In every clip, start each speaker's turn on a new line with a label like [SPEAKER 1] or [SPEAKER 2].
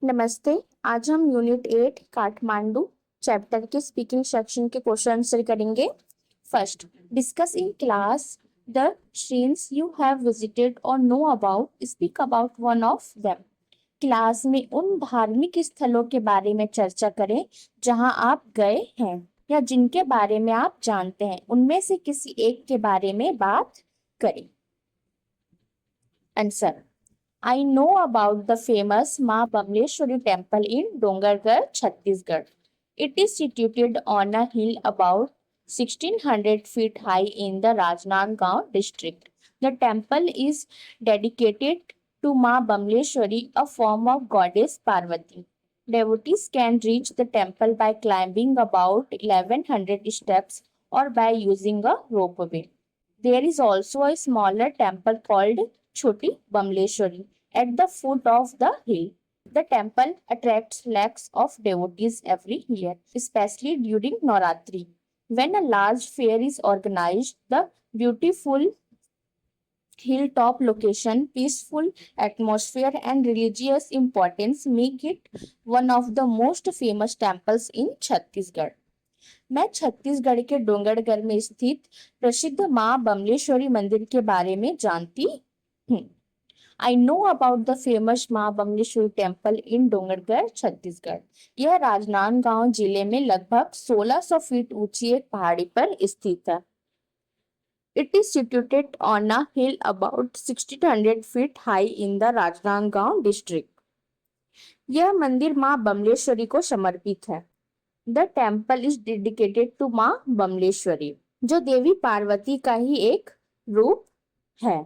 [SPEAKER 1] नमस्ते। आज हम यूनिट 8 काठमांडू चैप्टर के स्पीकिंग सेक्शन के क्वेश्चन आंसर करेंगे। First, discuss in class the shrines you have visited और know about, speak about one of them. Class में उन धार्मिक स्थलों के बारे में चर्चा करें जहां आप गए हैं या जिनके बारे में आप जानते हैं, उनमें से किसी एक के बारे में बात करें। Answer, I know about the famous Ma Bamleshwari temple in Dongargarh, Chhattisgarh. It is situated on a hill about 1600 feet high in the Rajnandgaon district. The temple is dedicated to Ma Bamleshwari, a form of goddess Parvati. Devotees can reach the temple by climbing about 1100 steps or by using a ropeway. There is also a smaller temple called Choti Bamleshwari at the foot of the hill. The temple attracts lakhs of devotees every year, especially during Navratri. When a large fair is organized, the beautiful hilltop location, peaceful atmosphere, and religious importance make it one of the most famous temples in Chhattisgarh. मैं छत्तीसगढ़ के डोंगरगढ़ में स्थित प्रसिद्ध मां बमलेश्वरी मंदिर के बारे में जानती हूँ। I know about the famous मां बमलेश्वरी टेम्पल इन डोंगरगढ़, छत्तीसगढ़। यह राजनांदगांव जिले में लगभग 1600 फीट ऊंची एक पहाड़ी पर स्थित है। It is situated on a hill about 1600 feet high in the Rajnandgaon district. यह मंदिर मां बमलेश्वरी को समर्पित है। The temple is dedicated to मां बमलेश्वरी, जो देवी पार्वती का ही एक रूप है।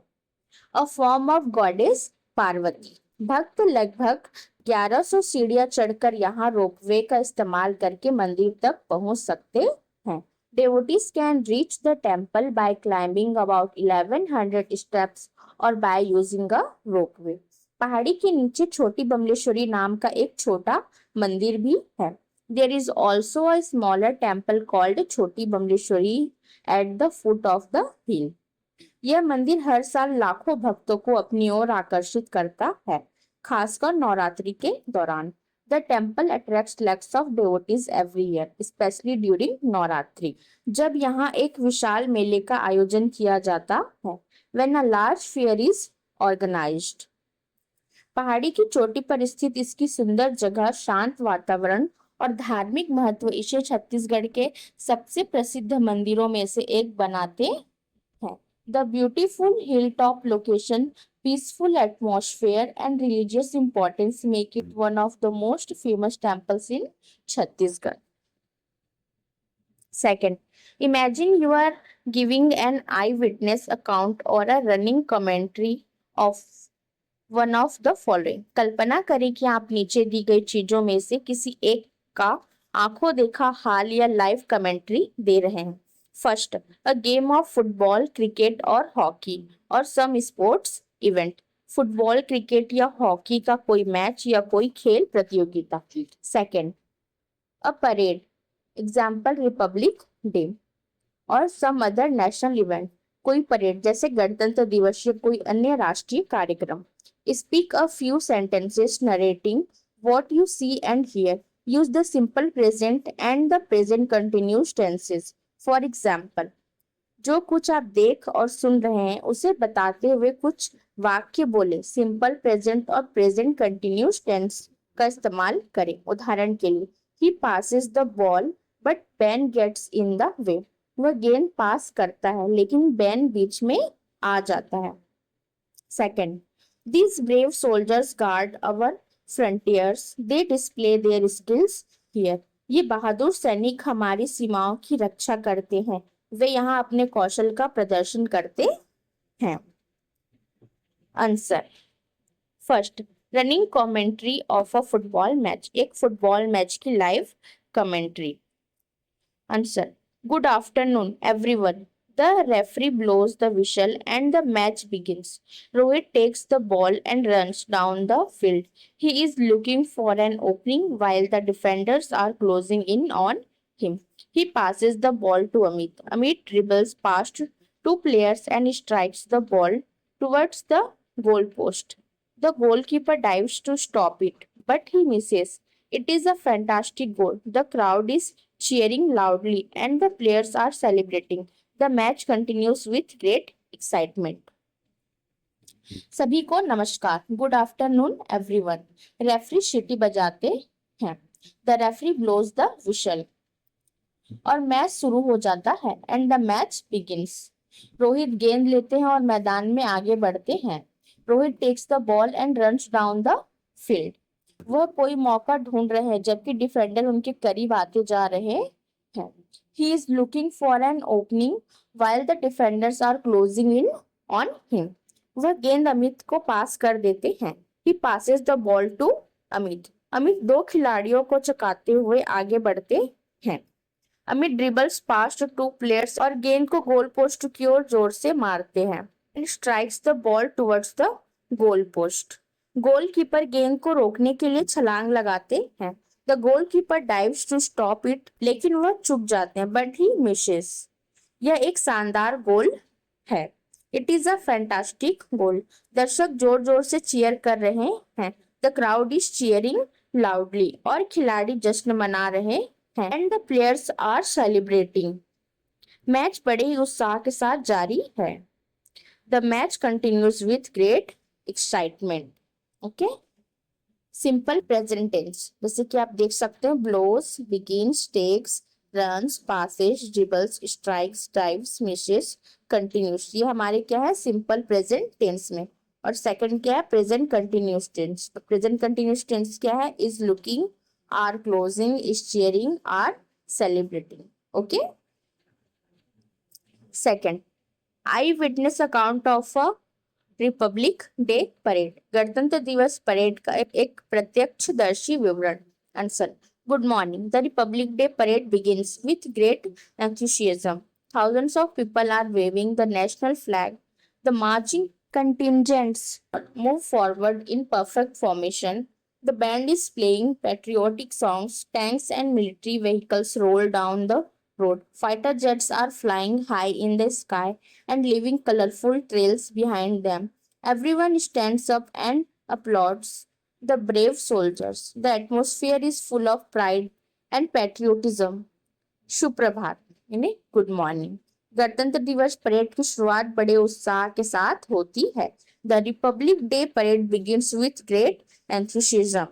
[SPEAKER 1] A form of goddess Parvati. भक्त लगभग 1100 सीढ़ियां चढ़कर यहाँ रोपवे का इस्तेमाल करके मंदिर तक पहुंच सकते हैं। Devotees can reach the temple by climbing about 1100 steps or by using a ropeway. पहाड़ी के नीचे छोटी बमलेश्वरी नाम का एक छोटा मंदिर भी है। There is also a smaller temple called Choti Bamleshwari at the foot of the hill. यह मंदिर हर साल लाखों भक्तों को अपनी ओर आकर्षित करता है, खासकर नवरात्रि के दौरान। The temple attracts lakhs of devotees every year, especially during Navratri, जब यहाँ एक विशाल मेले का आयोजन किया जाता है। When a large fair is organized. पहाड़ी की चोटी पर स्थित इसकी सुंदर जगह, शांत वातावरण और धार्मिक महत्व इसे छत्तीसगढ़ के सबसे प्रसिद्ध मंदिरों में से एक बनाते हैं। The beautiful hilltop location, peaceful atmosphere, and religious importance make it one of the most famous temples in Chhattisgarh. Second, imagine you are giving an eyewitness account or a running commentary of one of the following. कल्पना करें कि आप नीचे दी गई चीजों में से किसी एक का आंखों देखा हाल या लाइव कमेंट्री दे रहे हैं। First, a game of football, cricket और हॉकी और some sports event. Football, cricket या हॉकी का कोई मैच या कोई खेल प्रतियोगिता। Second, a parade, example Republic Day और सम अदर नेशनल इवेंट। कोई परेड जैसे गणतंत्र दिवस या कोई अन्य राष्ट्रीय कार्यक्रम। Speak a few sentences narrating what you see and hear. Use the simple present and the present continuous tenses. For example, जो कुछ आप देख और सुन रहे हैं उसे बताते हुए कुछ वाक्य बोले। सिंपल प्रेजेंट और प्रेजेंट कंटिन्यूस टेंस का इस्तेमाल करें। उदाहरण के लिए, he passes the ball but Ben gets in the way. वह गेंद पास करता है लेकिन बेन बीच में आ जाता है। Second, these brave soldiers guard our frontiers. They display their skills here. ये बहादुर सैनिक हमारी सीमाओं की रक्षा करते हैं, वे यहाँ अपने कौशल का प्रदर्शन करते हैं। Answer, first, running commentary of a football match, एक फुटबॉल मैच की live commentary. Answer, good afternoon everyone. The referee blows the whistle and the match begins. Rohit takes the ball and runs down the field. He is looking for an opening while the defenders are closing in on him. He passes the ball to Amit. Amit dribbles past two players and strikes the ball towards the goal post. The goalkeeper dives to stop it, but he misses. It is a fantastic goal. The crowd is cheering loudly and the players are celebrating. The match continues with great excitement. सभी को नमस्कार. Good afternoon everyone. Referee सीटी बजाते हैं. The referee blows the whistle और match शुरू हो जाता है. And the match begins. Rohit गेंद लेते हैं और मैदान में आगे बढ़ते हैं. Rohit takes the ball and runs down the field. वह कोई मौका ढूंढ रहे हैं जबकि डिफेंडर उनके करीब आते जा रहे हैं. He is looking for an opening while the defenders are closing in on him. वह गेंद अमित को पास कर देते हैं. He passes the ball to Amit. Amit दो खिलाड़ियों को चकाते हुए आगे बढ़ते हैं. Amit dribbles past two players और गेंद को गोल पोस्ट की ओर जोर से मारते हैं. And strikes the ball towards the goal post. Goalkeeper गेंद को रोकने के लिए छलांग लगाते हैं. The goalkeeper dives to stop it, लेकिन वह चुक जाते हैं. But he misses. यह एक शानदार गोल है. It is a fantastic goal. दर्शक जोर जोर से चीयर कर रहे हैं. The crowd is cheering loudly और खिलाड़ी जश्न मना रहे हैं. And the players are celebrating. Match बड़े ही उत्साह के साथ जारी है. The match continues with great excitement. Okay. Simple present tense, जैसे कि आप देख सकते हैं, blows, begins, takes, runs, passes, dribbles, strikes, dives, misses, continues. ये हमारे क्या है, सिंपल प्रेजेंट टेंस में. और सेकंड क्या है, प्रेजेंट कंटिन्यूस टेंस. तो प्रेजेंट कंटिन्यूस टेंस क्या है, is looking, are closing, is cheering, are celebrating. Okay. Second, eye witness account of a Republic Day parade. गणतंत्र दिवस परेड का एक प्रत्यक्षदर्शी विवरण. Answer, good morning. The Republic Day parade begins with great enthusiasm. Thousands of people are waving the national flag. The marching contingents move forward in perfect formation. The band is playing patriotic songs. Tanks and military vehicles roll down the road. Fighter jets are flying high in the sky and leaving colorful trails behind them. Everyone stands up and applauds the brave soldiers. The atmosphere is full of pride and patriotism. सुप्रभात यानी good morning. गणतंत्र दिवस parade की शुरुआत बड़े उत्साह के साथ होती है. The Republic Day parade begins with great enthusiasm.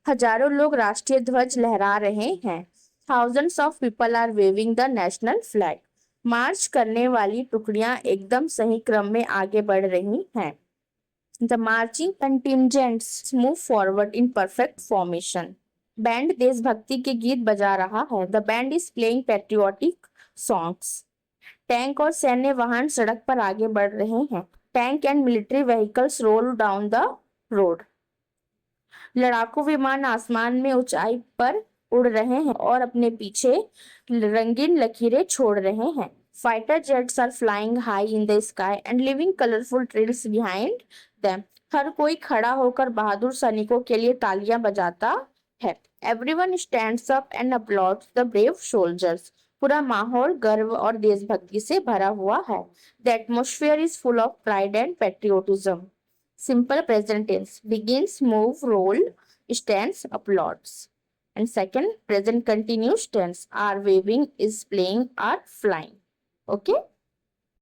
[SPEAKER 1] हजारों लोग राष्ट्रीय ध्वज लहरा रहे हैं. Thousands of people are waving the national flag. March करने वाली टुकड़ियां एकदम सही क्रम में आगे बढ़ रही हैं. The marching contingents move forward in perfect formation. Band देशभक्ति के गीत बजा रहा है. The band is playing patriotic songs. Tank और सैन्य वाहन सड़क पर आगे बढ़ रहे हैं. Tank and military vehicles roll down the road. लड़ाकू विमान आसमान में ऊंचाई पर उड़ रहे हैं और अपने पीछे रंगीन लकीरें छोड़ रहे हैं. Fighter jets are flying high in the sky and leaving colorful trails behind them. हर कोई खड़ा होकर बहादुर सैनिकों के लिए तालियां बजाता है. Everyone stands up and applauds the brave soldiers. पूरा माहौल गर्व और देशभक्ति से भरा हुआ है. The atmosphere is full of pride and patriotism. Simple present tense, begins, move, roll, stands, applauds. And second, present continuous tense, are waving, is playing, are flying. Okay.